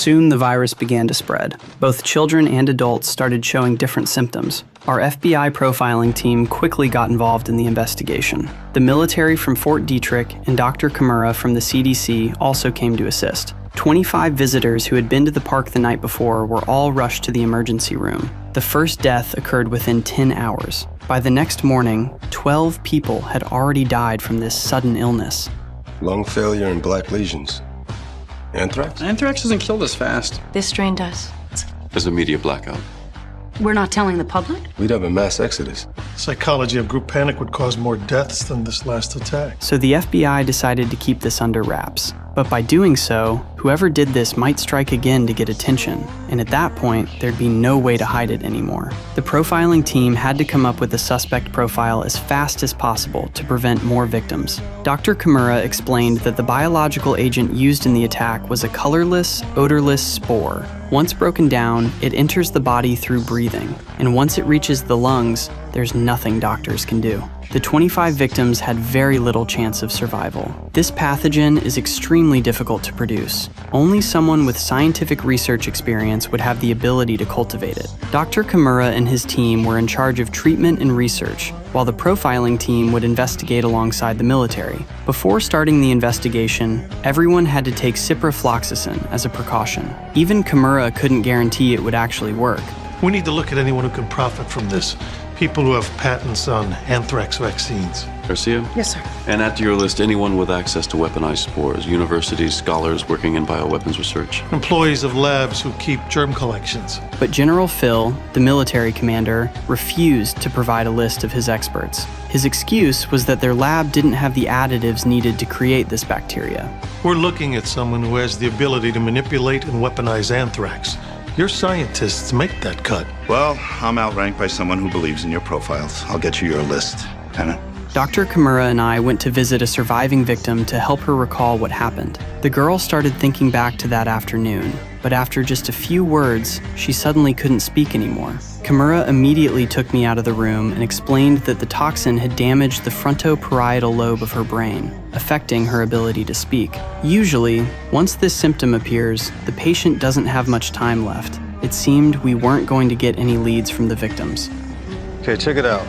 Soon, the virus began to spread. Both children and adults started showing different symptoms. Our FBI profiling team quickly got involved in the investigation. The military from Fort Detrick and Dr. Kimura from the CDC also came to assist. 25 visitors who had been to the park the night before were all rushed to the emergency room. The first death occurred within 10 hours. By the next morning, 12 people had already died from this sudden illness. Lung failure and black lesions. Anthrax? Anthrax doesn't kill this fast. This strain does. There's a media blackout. We're not telling the public? We'd have a mass exodus. Psychology of group panic would cause more deaths than this last attack. So the FBI decided to keep this under wraps. But by doing so, whoever did this might strike again to get attention, and at that point, there'd be no way to hide it anymore. The profiling team had to come up with a suspect profile as fast as possible to prevent more victims. Dr. Kimura explained that the biological agent used in the attack was a colorless, odorless spore. Once broken down, it enters the body through breathing, and once it reaches the lungs, there's nothing doctors can do. The 25 victims had very little chance of survival. This pathogen is extremely difficult to produce. Only someone with scientific research experience would have the ability to cultivate it. Dr. Kimura and his team were in charge of treatment and research, while the profiling team would investigate alongside the military. Before starting the investigation, everyone had to take ciprofloxacin as a precaution. Even Kimura couldn't guarantee it would actually work. We need to look at anyone who can profit from this. People who have patents on anthrax vaccines. Garcia? Yes, sir. And add to your list anyone with access to weaponized spores, universities, scholars working in bioweapons research. Employees of labs who keep germ collections. But General Phil, the military commander, refused to provide a list of his experts. His excuse was that their lab didn't have the additives needed to create this bacteria. We're looking at someone who has the ability to manipulate and weaponize anthrax. Your scientists make that cut. Well, I'm outranked by someone who believes in your profiles. I'll get you your list, Lieutenant. Dr. Kimura and I went to visit a surviving victim to help her recall what happened. The girl started thinking back to that afternoon, but after just a few words, she suddenly couldn't speak anymore. Kimura immediately took me out of the room and explained that the toxin had damaged the frontoparietal lobe of her brain, affecting her ability to speak. Usually, once this symptom appears, the patient doesn't have much time left. It seemed we weren't going to get any leads from the victims. Okay, check it out.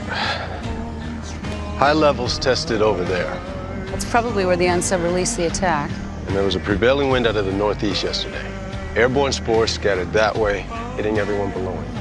High levels tested over there. That's probably where the NSUB released the attack. And there was a prevailing wind out of the northeast yesterday. Airborne spores scattered that way, hitting everyone below it.